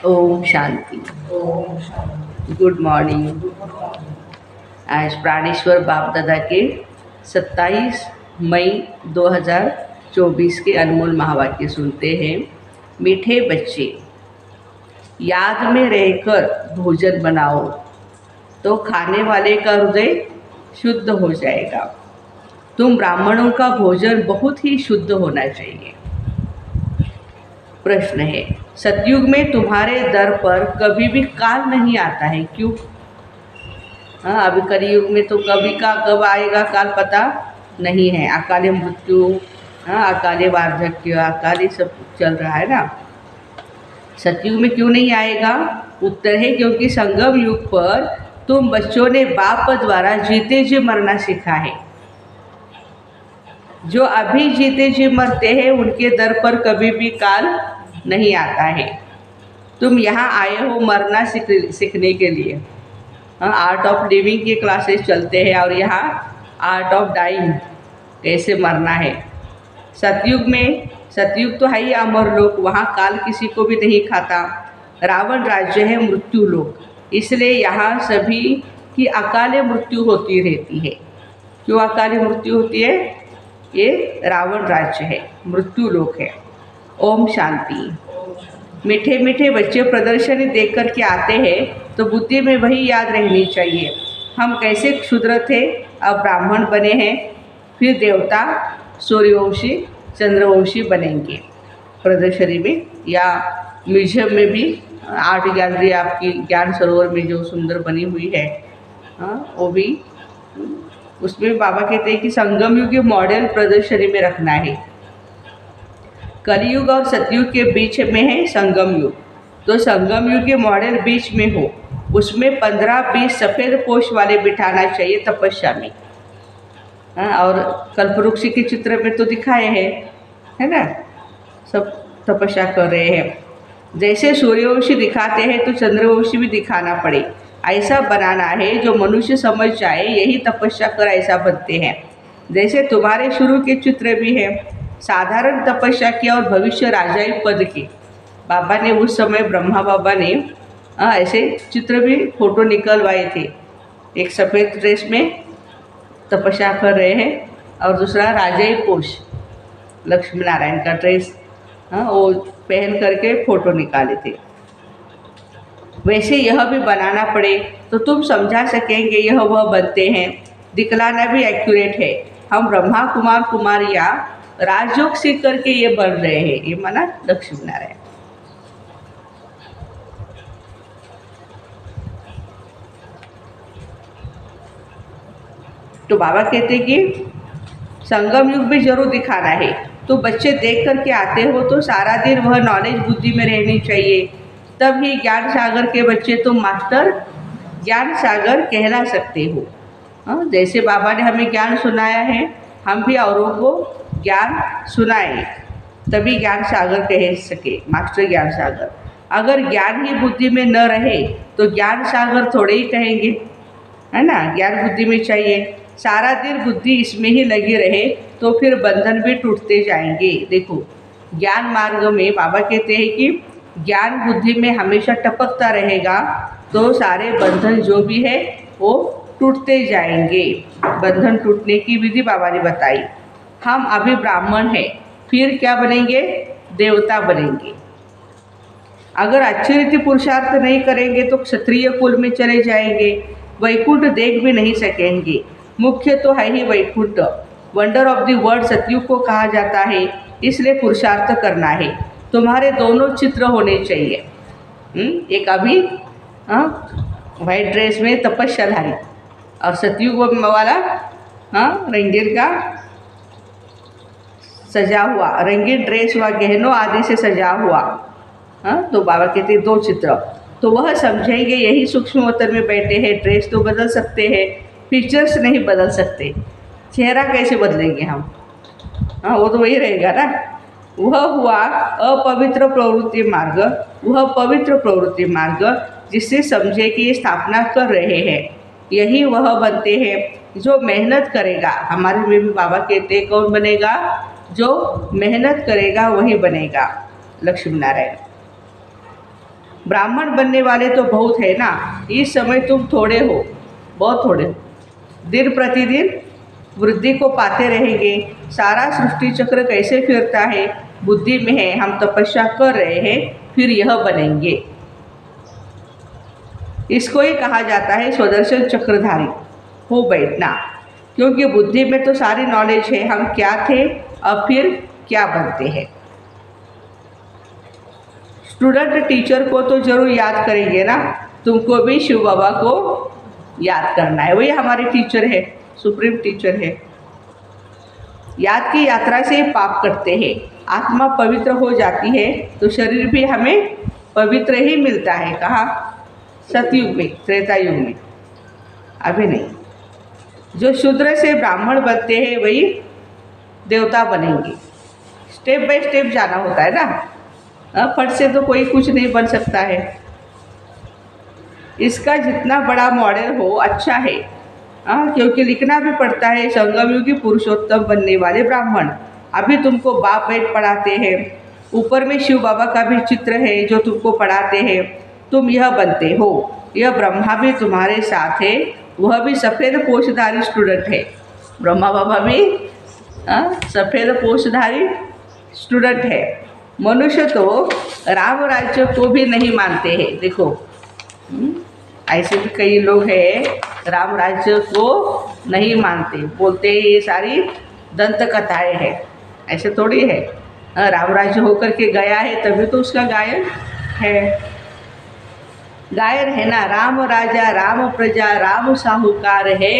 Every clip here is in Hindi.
ओम शांति। ओम शांति। Good morning. Good morning. आज प्राणेश्वर बाप दादा के 27 मई 2024 के अनमोल महावाक्य सुनते हैं। मीठे बच्चे, याद में रहकर भोजन बनाओ तो खाने वाले का हृदय शुद्ध हो जाएगा। तुम ब्राह्मणों का भोजन बहुत ही शुद्ध होना चाहिए। प्रश्न है, सतयुग में तुम्हारे दर पर कभी भी काल नहीं आता है, क्यों? हाँ, अभी कलयुग में तो कभी का कब आएगा काल पता नहीं है। अकाले मृत्यु, हाँ, अकाले वार्धक्य, अकाले सब चल रहा है ना। सतयुग में क्यों नहीं आएगा? उत्तर है क्योंकि संगम युग पर तुम बच्चों ने बाप द्वारा जीते जी मरना सीखा है। जो अभी जीते जी मरते हैं उनके दर पर कभी भी काल नहीं आता है। तुम यहाँ आए हो मरना सीखने के लिए। आर्ट ऑफ लिविंग के क्लासेस चलते हैं और यहाँ आर्ट ऑफ डाइंग, कैसे मरना है। सतयुग तो है ही अमर लोक, वहाँ काल किसी को भी नहीं खाता। रावण राज्य है मृत्यु लोक, इसलिए यहाँ सभी की अकाले मृत्यु होती रहती है। क्यों अकाले मृत्यु होती है? ये रावण राज्य है, मृत्यु लोक है। ओम शांति। मीठे मीठे बच्चे प्रदर्शनी देख कर के आते हैं तो बुद्धि में वही याद रहनी चाहिए, हम कैसे क्षुद्र थे अब ब्राह्मण बने हैं, फिर देवता, सूर्यवंशी, चंद्रवंशी बनेंगे। प्रदर्शनी में या म्यूजियम में भी आर्ट गैलरी आपकी ज्ञान सरोवर में जो सुंदर बनी हुई है, वो भी, उसमें बाबा कहते हैं कि संगम युग के मॉडल प्रदर्शनी में रखना है। कलयुग और सतयुग के बीच में है संगम युग, तो संगम युग के मॉडल बीच में हो, उसमें 15-20 सफ़ेद पोश वाले बिठाना चाहिए तपस्या में। और कल्पवृक्ष के चित्र में तो दिखाए हैं, है ना, सब तपस्या कर रहे हैं। जैसे सूर्यवंशी दिखाते हैं तो चंद्रवंशी भी दिखाना पड़े, ऐसा बनाना है जो मनुष्य समझ जाए यही तपस्या कर ऐसा बनते हैं। जैसे तुम्हारे शुरू के चित्र भी हैं, साधारण तपस्या किया और भविष्य राजाई पद के। बाबा ने उस समय, ब्रह्मा बाबा ने ऐसे चित्र भी फोटो निकलवाए थे। एक सफ़ेद ड्रेस में तपस्या कर रहे हैं और दूसरा राजाई पोष, लक्ष्मी नारायण का ड्रेस, वो पहन करके फ़ोटो निकाले थे। वैसे यह भी बनाना पड़े तो तुम समझा सकेंगे यह वह बनते हैं। दिखलाना भी एक्यूरेट है। हम ब्रह्मा कुमार कुमारियाँ राजयोग सीख करके ये बन रहे हैं, ये माना लक्ष्मी नारायण। तो बाबा कहते कि संगम युग भी जरूर दिखाना है। तो बच्चे देख करके आते हो तो सारा दिन वह नॉलेज बुद्धि में रहनी चाहिए, तब ही ज्ञान सागर के बच्चे तुम मास्टर ज्ञान सागर कहला सकते हो। जैसे बाबा ने हमें ज्ञान सुनाया है, हम भी औरों को ज्ञान सुनाएं, तभी ज्ञान सागर कह सके, मास्टर ज्ञान सागर। अगर ज्ञान ही बुद्धि में न रहे तो ज्ञान सागर थोड़े ही कहेंगे, है ना। ज्ञान बुद्धि में चाहिए, सारा दिन बुद्धि इसमें ही लगी रहे तो फिर बंधन भी टूटते जाएंगे। देखो, ज्ञान मार्ग में बाबा कहते हैं कि ज्ञान बुद्धि में हमेशा टपकता रहेगा तो सारे बंधन जो भी है वो टूटते जाएंगे। बंधन टूटने की विधि बाबा ने बताई। हम अभी ब्राह्मण हैं, फिर क्या बनेंगे? देवता बनेंगे। अगर अच्छी रीति पुरुषार्थ नहीं करेंगे तो क्षत्रिय कुल में चले जाएंगे, वैकुंठ देख भी नहीं सकेंगे। मुख्य तो है ही Vaikunth, wonder of the world Satyug को कहा जाता है, इसलिए पुरुषार्थ करना है। तुम्हारे दोनों चित्र होने चाहिए, एक अभी वाइट ड्रेस में तपस्याधारी और सतयुग वाला रंगीन का सजा हुआ, रंगीन ड्रेस हुआ, गहनों आदि से सजा हुआ। तो बाबा कहते हैं 2 चित्र, तो वह समझेंगे यही सूक्ष्म अवतार में बैठे हैं। ड्रेस तो बदल सकते हैं, फीचर्स नहीं बदल सकते, चेहरा कैसे बदलेंगे हम? वो तो वही रहेगा ना। वह हुआ अपवित्र प्रवृत्ति मार्ग, वह पवित्र प्रवृत्ति मार्ग, जिससे समझे कि ये स्थापना कर रहे हैं, यही वह बनते हैं जो मेहनत करेगा। हमारे में भी बाबा कहते हैं कौन बनेगा? जो मेहनत करेगा वही बनेगा, लक्ष्मी नारायण। ब्राह्मण बनने वाले तो बहुत है ना, इस समय तुम थोड़े हो, बहुत थोड़े हो। दिन प्रतिदिन वृद्धि को पाते रहेंगे। सारा सृष्टि चक्र कैसे फिरता है, बुद्धि में है। हम तपस्या कर रहे हैं, फिर यह बनेंगे। इसको ही कहा जाता है स्वदर्शन चक्रधारी हो बैठना, क्योंकि बुद्धि में तो सारी नॉलेज है, हम क्या थे अब फिर क्या बनते हैं। स्टूडेंट टीचर को तो जरूर याद करेंगे ना, तुमको भी शिव बाबा को याद करना है, वही हमारे टीचर है, सुप्रीम टीचर है। याद की यात्रा से पाप करते हैं, आत्मा पवित्र हो जाती है तो शरीर भी हमें पवित्र ही मिलता है। कहाँ? सतयुग में, त्रेता युग में, अभी नहीं। जो शूद्र से ब्राह्मण बनते हैं वही देवता बनेंगे। स्टेप बाय स्टेप जाना होता है ना, फट से तो कोई कुछ नहीं बन सकता है। इसका जितना बड़ा मॉडल हो अच्छा है, क्योंकि लिखना भी पड़ता है संगमयुगी पुरुषोत्तम बनने वाले ब्राह्मण। अभी तुमको बाप बैठ पढ़ाते हैं, ऊपर में शिव बाबा का भी चित्र है जो तुमको पढ़ाते हैं। तुम यह बनते हो, यह ब्रह्मा भी तुम्हारे साथ है, वह भी सफ़ेद पोषधारी स्टूडेंट है। ब्रह्मा बाबा भी सफ़ेद पोषधारी स्टूडेंट है। मनुष्य तो राम राज्य को भी नहीं मानते हैं। देखो, ऐसे भी कई लोग हैं राम राज्य को नहीं मानते, बोलते हैं ये सारी दंत कथाएं हैं। ऐसे थोड़ी है, राम राज्य होकर के गया है तभी तो उसका गायन है। गायन है ना, राम राजा राम प्रजा राम साहूकार है,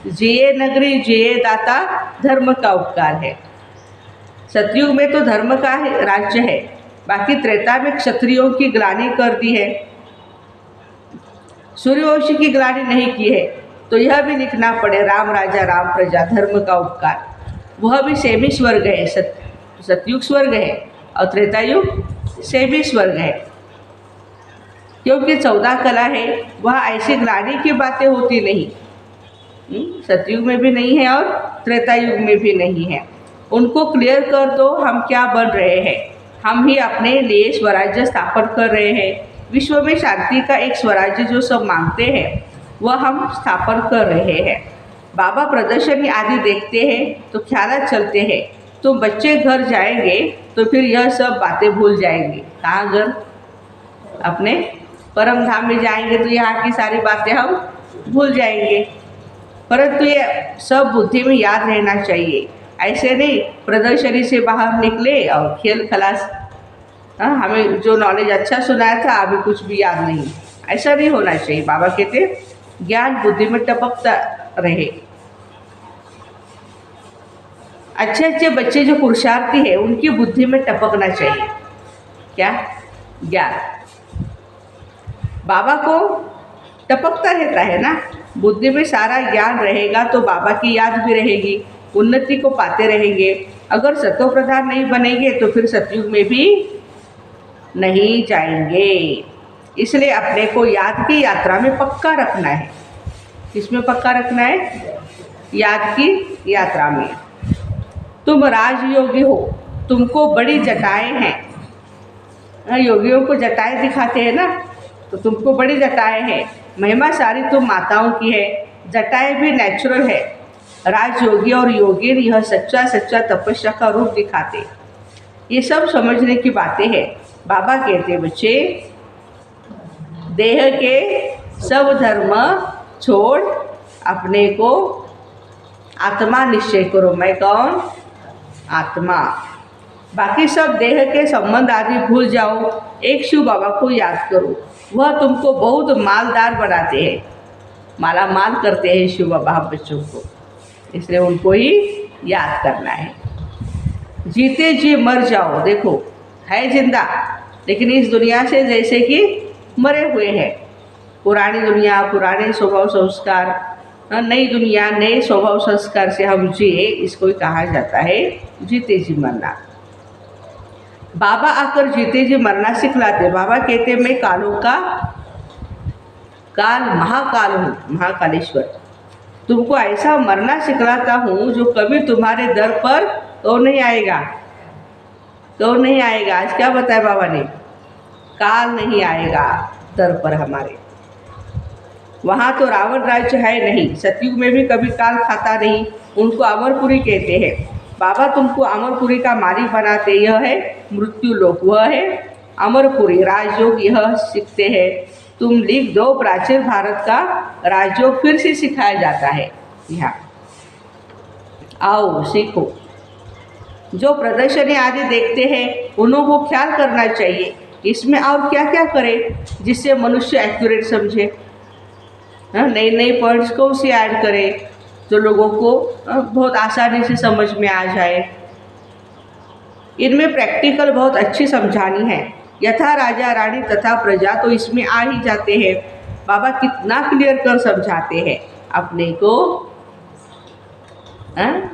जिये नगरी जिये दाता धर्म का उपकार है। सतयुग में तो धर्म का राज्य है, बाकी त्रेता में क्षत्रियों की ग्लानि कर दी है, सूर्यवंशी की ग्लानि नहीं की है। तो यह भी लिखना पड़े, राम राजा राम प्रजा धर्म का उपकार। वह भी सेमी स्वर्ग है, सतयुग स्वर्ग है और त्रेतायुग सेमी स्वर्ग है, क्योंकि 14 कला है, वह ऐसी ग्लानि की बातें होती नहीं। सतयुग में भी नहीं है और त्रेतायुग में भी नहीं है। उनको क्लियर कर दो, हम क्या बन रहे हैं। हम ही अपने लिए स्वराज्य स्थापन कर रहे हैं। विश्व में शांति का एक स्वराज्य जो सब मांगते हैं वह हम स्थापन कर रहे हैं। बाबा प्रदर्शनी आदि देखते हैं तो ख्याल चलते हैं। तुम बच्चे घर जाएंगे तो फिर यह सब बातें भूल जाएंगे। कहाँ घर? अपने परम धाम में जाएंगे तो यहाँ की सारी बातें हम भूल जाएंगे, परंतु ये सब बुद्धि में याद रहना चाहिए। ऐसे नहीं प्रदर्शनी से बाहर निकले और खेल खलास, हमें जो नॉलेज अच्छा सुनाया था अभी कुछ भी याद नहीं, ऐसा नहीं होना चाहिए। बाबा कहते ज्ञान बुद्धि में टपकता रहे। अच्छे अच्छे बच्चे जो पुरुषार्थी है उनकी बुद्धि में टपकना चाहिए। क्या? ज्ञान। बाबा को टपकता रहता है ना, बुद्धि में सारा ज्ञान रहेगा तो बाबा की याद भी रहेगी, उन्नति को पाते रहेंगे। अगर सतो प्रधान नहीं बनेंगे तो फिर सतयुग में भी नहीं जाएंगे। इसलिए अपने को याद की यात्रा में पक्का रखना है। किसमें पक्का रखना है? याद की यात्रा में। तुम राजयोगी हो, तुमको बड़ी जटाएं हैं। योगियों को जटाएं दिखाते हैं ना, तो तुमको बड़ी जटाएं हैं। महिमा सारी तुम माताओं की है, जटाएं भी नेचुरल है। राजयोगी और योगिन यह सच्चा सच्चा तपस्या का रूप दिखाते। ये सब समझने की बातें हैं। बाबा कहते बच्चे, देह के सब धर्म छोड़ अपने को आत्मा निश्चय करो। मैं कौन? आत्मा। बाकी सब देह के संबंध आदि भूल जाओ, एक शिव बाबा को याद करो। वह तुमको बहुत मालदार बनाते हैं, माला माल करते हैं शिव बाबा बच्चों को, इसलिए उनको ही याद करना है। जीते जी मर जाओ। देखो है जिंदा, लेकिन इस दुनिया से जैसे कि मरे हुए हैं। पुरानी दुनिया, पुराने स्वभाव संस्कार, नई दुनिया नए स्वभाव संस्कार से हम जिए, इसको ही कहा जाता है जीते जी मरना। बाबा आकर जीते जी मरना सिखलाते। बाबा कहते मैं कालों का काल महाकाल हूँ, महाकालेश्वर। तुमको ऐसा मरना सिखलाता हूँ जो कभी तुम्हारे दर पर तो नहीं आएगा, तो नहीं आएगा। आज क्या बताया बाबा ने? काल नहीं आएगा दर पर हमारे। वहाँ तो रावण राज्य है नहीं, सतयुग में भी कभी काल खाता नहीं, उनको अमरपुरी कहते हैं। बाबा तुमको अमरपुरी का मालिक बनाते, यह है मृत्यु लोक, वह है अमरपुरी राजयोग, यह सीखते हैं। तुम लिख दो, प्राचीन भारत का राजयोग फिर से सिखाया जाता है यहाँ, आओ सीखो। जो प्रदर्शनी आदि देखते हैं उन्हों को ख्याल करना चाहिए इसमें और क्या क्या करें जिससे मनुष्य एक्यूरेट समझे। नई नई पॉइंट्स को उसे ऐड करें जो लोगों को बहुत आसानी से समझ में आ जाए। इनमें प्रैक्टिकल बहुत अच्छी समझानी है, यथा राजा रानी तथा प्रजा तो इसमें आ ही जाते हैं। बाबा कितना क्लियर कर समझाते हैं अपने को।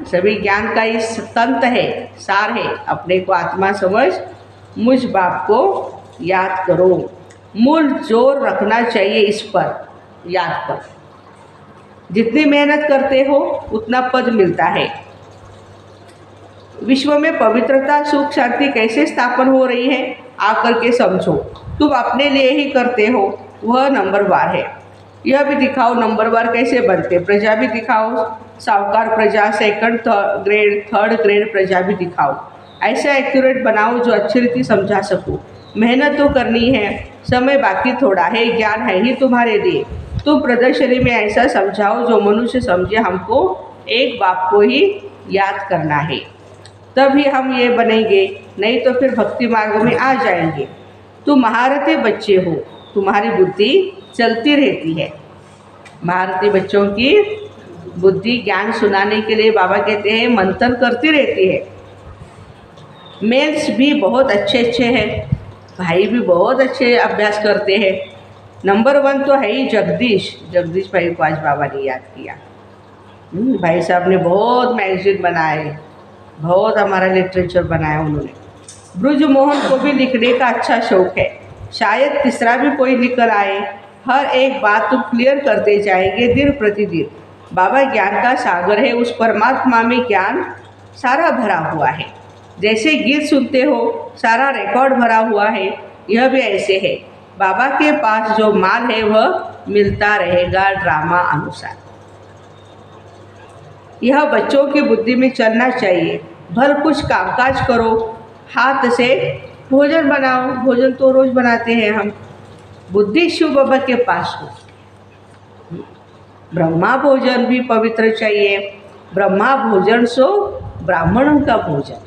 सभी ज्ञान का इस तंत्र है, सार है, अपने को आत्मा समझ मुझ बाप को याद करो। मूल जोर रखना चाहिए इस पर, याद पर। जितनी मेहनत करते हो उतना पद मिलता है। विश्व में पवित्रता सुख शांति कैसे स्थापन हो रही है आकर के समझो। तुम अपने लिए ही करते हो, वह नंबरवार है। यह भी दिखाओ नंबरवार कैसे बनते, प्रजा भी दिखाओ, साहूकार प्रजा, सेकंड ग्रेड थर्ड ग्रेड प्रजा भी दिखाओ। ऐसा एक्यूरेट बनाओ जो अच्छी रीति समझा सको। मेहनत तो करनी है, समय बाकी थोड़ा है, ज्ञान है ही तुम्हारे लिए। तुम प्रदर्शनी में ऐसा समझाओ जो मनुष्य समझे हमको एक बाप को ही याद करना है, तभी हम ये बनेंगे, नहीं तो फिर भक्ति मार्ग में आ जाएंगे। तुम महारथी बच्चे हो, तुम्हारी बुद्धि चलती रहती है। महारथी बच्चों की बुद्धि ज्ञान सुनाने के लिए बाबा कहते हैं मंथन करती रहती है। मेल्स भी बहुत अच्छे अच्छे हैं, भाई भी बहुत अच्छे अभ्यास करते हैं। नंबर 1 तो है ही जगदीश भाई को आज बाबा ने याद किया। भाई साहब ने बहुत मैगजीन बनाए, बहुत हमारा लिटरेचर बनाया उन्होंने। ब्रजमोहन को भी लिखने का अच्छा शौक है, शायद तीसरा भी कोई निकल आए। हर एक बात तुम क्लियर करते जाएंगे दिन प्रतिदिन। बाबा ज्ञान का सागर है, उस परमात्मा में ज्ञान सारा भरा हुआ है। जैसे गीत सुनते हो सारा रिकॉर्ड भरा हुआ है, यह भी ऐसे है। बाबा के पास जो माल है वह मिलता रहेगा ड्रामा अनुसार। यह बच्चों की बुद्धि में चलना चाहिए। भर कुछ कामकाज करो, हाथ से भोजन बनाओ, भोजन तो रोज बनाते हैं हम। बुद्धि शिव बाबा के पास हो। ब्रह्मा भोजन भी पवित्र चाहिए। ब्रह्मा भोजन सो ब्राह्मणों का भोजन।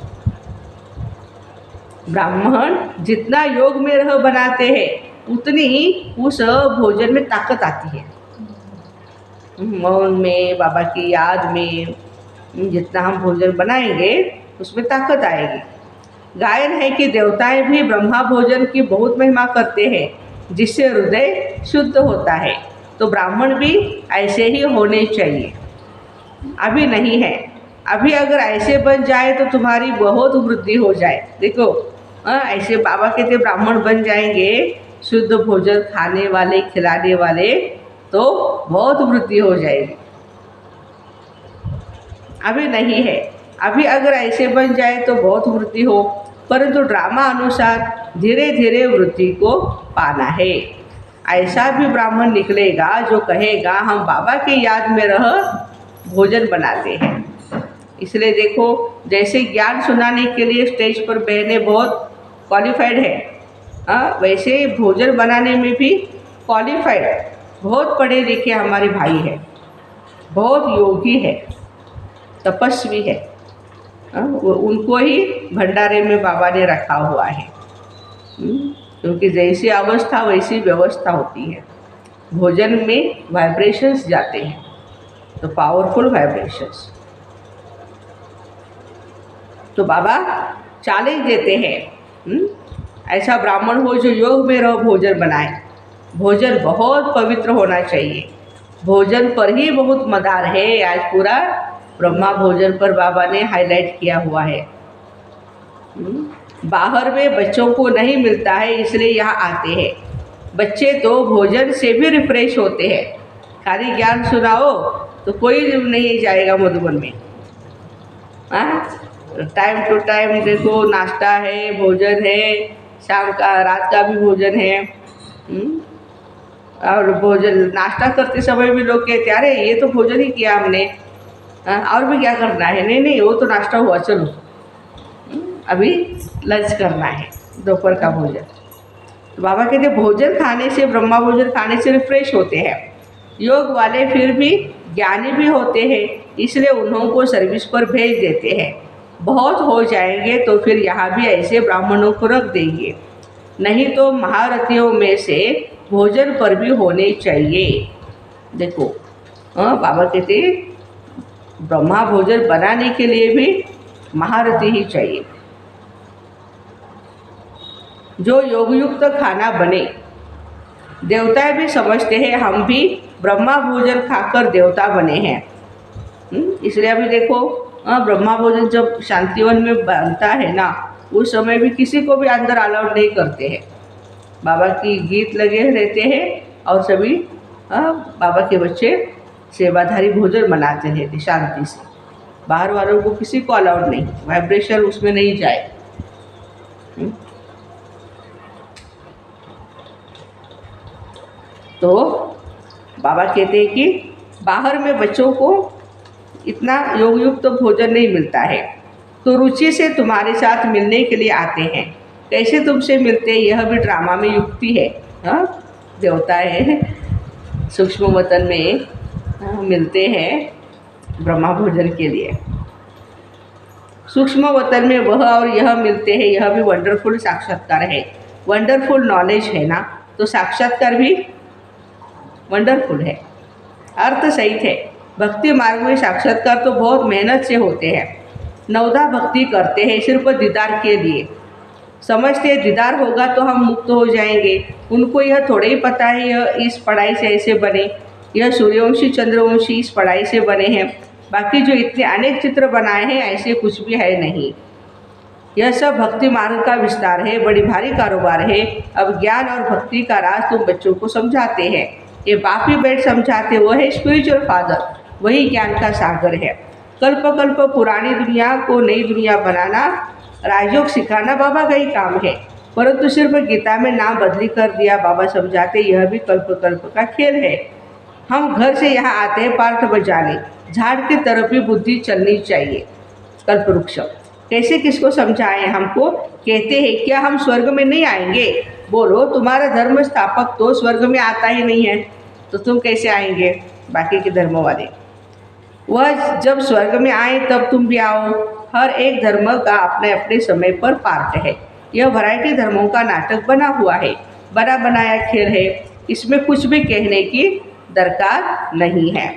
ब्राह्मण जितना योग में रह बनाते हैं उतनी ही उस भोजन में ताकत आती है। मौन में, बाबा की याद में जितना हम भोजन बनाएंगे उसमें ताकत आएगी। गायन है कि देवताएं भी ब्रह्मा भोजन की बहुत महिमा करते हैं, जिससे हृदय शुद्ध होता है। तो ब्राह्मण भी ऐसे ही होने चाहिए। अभी नहीं है, अभी अगर ऐसे बन जाए तो तुम्हारी बहुत वृद्धि हो जाए। देखो ऐसे बाबा कहते ब्राह्मण बन जाएंगे, शुद्ध भोजन खाने वाले, खिलाने वाले, तो बहुत वृद्धि हो जाएगी। अभी नहीं है, अभी अगर ऐसे बन जाए तो बहुत वृद्धि हो, परंतु ड्रामा अनुसार धीरे धीरे वृद्धि को पाना है। ऐसा भी ब्राह्मण निकलेगा जो कहेगा हम बाबा की याद में रह भोजन बनाते हैं। इसलिए देखो जैसे ज्ञान सुनाने के लिए स्टेज पर बहनें बहुत क्वालिफाइड है, वैसे भोजन बनाने में भी क्वालिफाइड, बहुत पढ़े लिखे हमारे भाई हैं, बहुत योगी है, तपस्वी है। उनको ही भंडारे में बाबा ने रखा हुआ है, क्योंकि जैसी अवस्था वैसी व्यवस्था होती है। भोजन में वाइब्रेशंस जाते हैं, तो पावरफुल वाइब्रेशंस। तो बाबा चैलेंज देते हैं, ऐसा ब्राह्मण हो जो योग में रहो भोजन बनाए। भोजन बहुत पवित्र होना चाहिए। भोजन पर ही बहुत मदार है। आज पूरा ब्रह्मा भोजन पर बाबा ने हाईलाइट किया हुआ है। बाहर में बच्चों को नहीं मिलता है, इसलिए यहाँ आते हैं। बच्चे तो भोजन से भी रिफ्रेश होते हैं। खाली ज्ञान सुनाओ तो कोई नहीं जाएगा मधुबन में। टाइम टू टाइम देखो, नाश्ता है, भोजन है, शाम का रात का भी भोजन है। और भोजन नाश्ता करते समय भी लोग कहते अरे ये तो भोजन ही किया हमने, और भी क्या करना है? नहीं नहीं, वो तो नाश्ता हुआ, चलो अभी लंच करना है, दोपहर का भोजन। तो बाबा कहते भोजन खाने से, ब्रह्मा भोजन खाने से रिफ्रेश होते हैं। योग वाले फिर भी ज्ञानी भी होते हैं, इसलिए उन्हों को सर्विस पर भेज देते हैं। बहुत हो जाएंगे तो फिर यहाँ भी ऐसे ब्राह्मणों को रख देंगे, नहीं तो महारथियों में से भोजन पर भी होने चाहिए। देखो बाबा कहते ब्रह्मा भोजन बनाने के लिए भी महारथी ही चाहिए, जो योगयुक्त खाना बने। देवता भी समझते हैं हम भी ब्रह्मा भोजन खाकर देवता बने हैं। इसलिए अभी देखो ब्रह्मा भोजन जब शांतिवन में बनता है ना, उस समय भी किसी को भी अंदर अलाउड नहीं करते हैं। बाबा की गीत लगे रहते हैं और सभी बाबा के बच्चे सेवाधारी भोजन बनाते रहते शांति से। बाहर वालों को किसी को अलाउड नहीं, वाइब्रेशन उसमें नहीं जाए। तो बाबा कहते हैं कि बाहर में बच्चों को इतना योगयुक्त भोजन नहीं मिलता है, तो रुचि से तुम्हारे साथ मिलने के लिए आते हैं। कैसे तुमसे मिलते हैं, यह भी ड्रामा में युक्ति है। देवता है, सूक्ष्म वतन में मिलते हैं ब्रह्मा भोजन के लिए। सूक्ष्म वतन में वह और यह मिलते हैं, यह भी वंडरफुल साक्षात्कार है। वंडरफुल नॉलेज है ना, तो साक्षात्कार भी वंडरफुल है, अर्थ सहित है। भक्ति मार्ग में साक्षात्कार तो बहुत मेहनत से होते हैं। नवदा भक्ति करते हैं सिर्फ दीदार के लिए, समझते हैं दीदार होगा तो हम मुक्त हो जाएंगे। उनको यह थोड़ा ही पता है यह इस पढ़ाई से ऐसे बने, यह सूर्यवंशी चंद्रवंशी इस पढ़ाई से बने हैं, बाकी जो इतने अनेक चित्र बनाए हैं ऐसे कुछ भी है नहीं। यह सब भक्ति मार्ग का विस्तार है, बड़ी भारी कारोबार है। अब ज्ञान और भक्ति का राज तुम बच्चों को समझाते हैं। ये बाप ही बैठ समझाते, वो है स्पिरिचुअल फादर, वही ज्ञान का सागर है। कल्प कल्प पुरानी दुनिया को नई दुनिया बनाना, राजयोग सिखाना बाबा का ही काम है। परंतु सिर्फ गीता में नाम बदली कर दिया, बाबा समझाते यह भी कल्प कल्प का खेल है। हम घर से यहाँ आते हैं पार्थ बजाने, झाड़ की तरफ ही बुद्धि चलनी चाहिए। कल्प वृक्ष कैसे किसको समझाएं? हमको कहते हैं क्या हम स्वर्ग में नहीं आएंगे? बोलो, तुम्हारा धर्म स्थापक तो स्वर्ग में आता ही नहीं है, तो तुम कैसे आएंगे? बाकी के धर्म वाले वह जब स्वर्ग में आए तब तुम भी आओ। हर एक धर्म का अपने अपने समय पर पार्ट है। यह वैरायटी धर्मों का नाटक बना हुआ है, बना बनाया खेल है। इसमें कुछ भी कहने की दरकार नहीं है।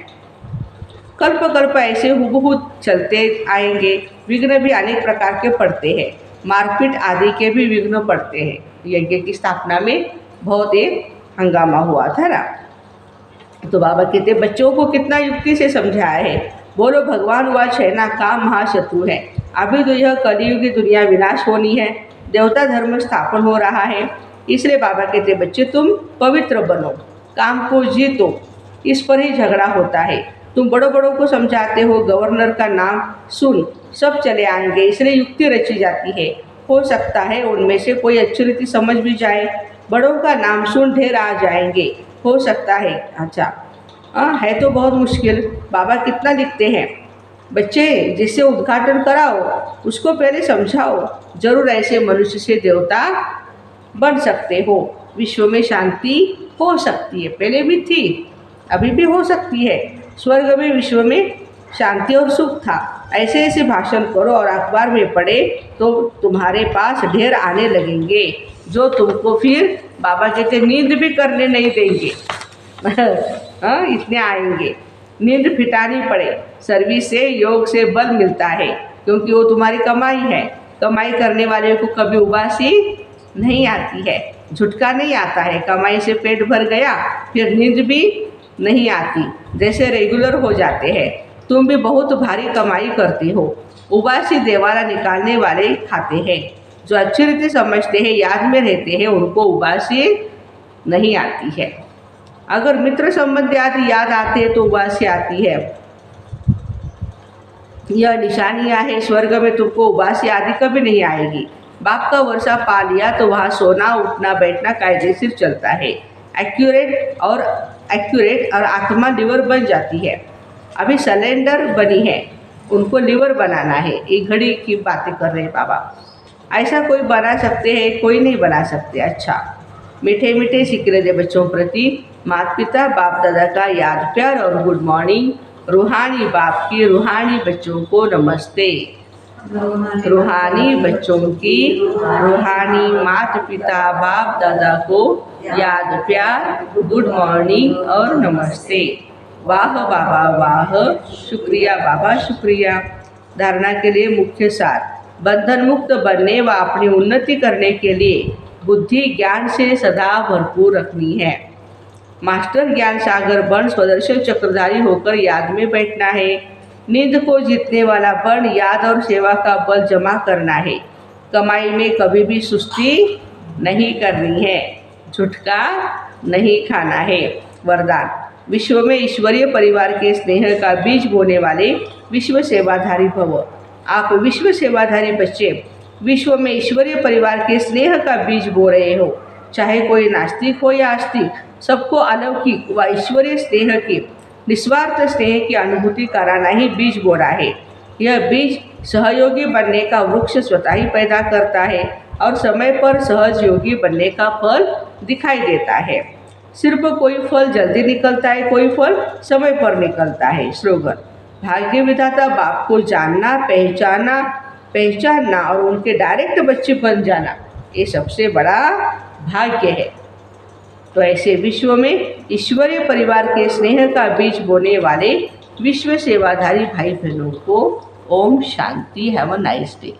कल्प कल्प ऐसे हुबहू चलते आएंगे। विघ्न भी अनेक प्रकार के पड़ते हैं, मारपीट आदि के भी विघ्न पड़ते हैं। यज्ञ की स्थापना में बहुत एक हंगामा हुआ था ना, तो बाबा कहते बच्चों को कितना युक्ति से समझाया है। बोलो, भगवान हुआ छैना का महाशत्रु है। अभी तो यह कलयुग की दुनिया विनाश होनी है, देवता धर्म स्थापन हो रहा है। इसलिए बाबा कहते बच्चे तुम पवित्र बनो, काम को जीतो। इस पर ही झगड़ा होता है। तुम बड़ों बड़ों को समझाते हो, गवर्नर का नाम सुन सब चले आएंगे, इसलिए युक्ति रची जाती है। हो सकता है उनमें से कोई अच्छी रीति समझ भी जाए। बड़ों का नाम सुन ढेर आ जाएंगे, हो सकता है। अच्छा है तो बहुत मुश्किल। बाबा कितना लिखते हैं, बच्चे जिससे उद्घाटन कराओ उसको पहले समझाओ, जरूर ऐसे मनुष्य से देवता बन सकते हो। विश्व में शांति हो सकती है, पहले भी थी, अभी भी हो सकती है। स्वर्ग में विश्व में शांति और सुख था। ऐसे ऐसे भाषण करो और अखबार में पढ़े तो तुम्हारे पास ढेर आने लगेंगे, जो तुमको फिर बाबा कहते नींद भी करने नहीं देंगे। इतने आएंगे, नींद फिटानी पड़े। सर्विस से, योग से बल मिलता है, क्योंकि वो तुम्हारी कमाई है। कमाई करने वाले को कभी उबासी नहीं आती है, झुटका नहीं आता है। कमाई से पेट भर गया, फिर नींद भी नहीं आती, जैसे रेगुलर हो जाते हैं। तुम भी बहुत भारी कमाई करते हो। उबासी देवाला निकालने वाले खाते हैं। जो अच्छी रीति समझते हैं, याद में रहते हैं, उनको उबासी नहीं आती है। अगर मित्र संबंधी आदि याद आते हैं तो उबासी आती है। यह निशानियाँ है, स्वर्ग में तुमको उबासी आदि कभी नहीं आएगी। बाप का वर्षा पा लिया तो वहाँ सोना उठना बैठना कायदेशीर चलता है। एक्यूरेट और आत्मा लिवर बन जाती है। अभी सिलेंडर बनी है, उनको लिवर बनाना है। ये घड़ी की बातें कर रहे हैं बाबा। ऐसा कोई बना सकते हैं, कोई नहीं बना सकते। अच्छा, मीठे मीठे सिक्के दे बच्चों प्रति माता पिता बाप दादा का याद प्यार और गुड मॉर्निंग। रूहानी बाप की रूहानी बच्चों को नमस्ते। रूहानी बच्चों की रूहानी माता पिता बाप दादा को याद प्यार गुड मॉर्निंग और नमस्ते। वाह बाबा वाह, शुक्रिया बाबा शुक्रिया। धारणा के लिए मुख्य सार, बंधन मुक्त बनने व अपनी उन्नति करने के लिए बुद्धि ज्ञान से सदा भरपूर रखनी है। मास्टर ज्ञान सागर बन स्वदर्शन चक्रधारी होकर याद में बैठना है। नींद को जीतने वाला बन याद और सेवा का बल जमा करना है। कमाई में कभी भी सुस्ती नहीं करनी है। झुटका नहीं खाना है। वरदान, विश्व में ईश्वरीय परिवार के स्नेह का बीज बोने वाले विश्व सेवाधारी भव। आप विश्व सेवाधारी बच्चे विश्व में ईश्वरीय परिवार के स्नेह का बीज बो रहे हो। चाहे कोई नास्तिक हो या आस्तिक, सबको अलौकिक व ईश्वरीय स्नेह के निस्वार्थ स्नेह की अनुभूति कराना ही बीज बोना है। यह बीज सहयोगी बनने का वृक्ष स्वतः ही पैदा करता है और समय पर सहज योगी बनने का फल दिखाई देता है। सिर्फ कोई फल जल्दी निकलता है, कोई फल समय पर निकलता है। स्लोगन, भाग्य विधाता बाप को जानना, पहचानना और उनके डायरेक्ट बच्चे बन जाना, ये सबसे बड़ा भाग्य है। तो ऐसे विश्व में ईश्वरीय परिवार के स्नेह का बीज बोने वाले विश्व सेवाधारी भाई बहनों को ओम शांति। Have a nice day.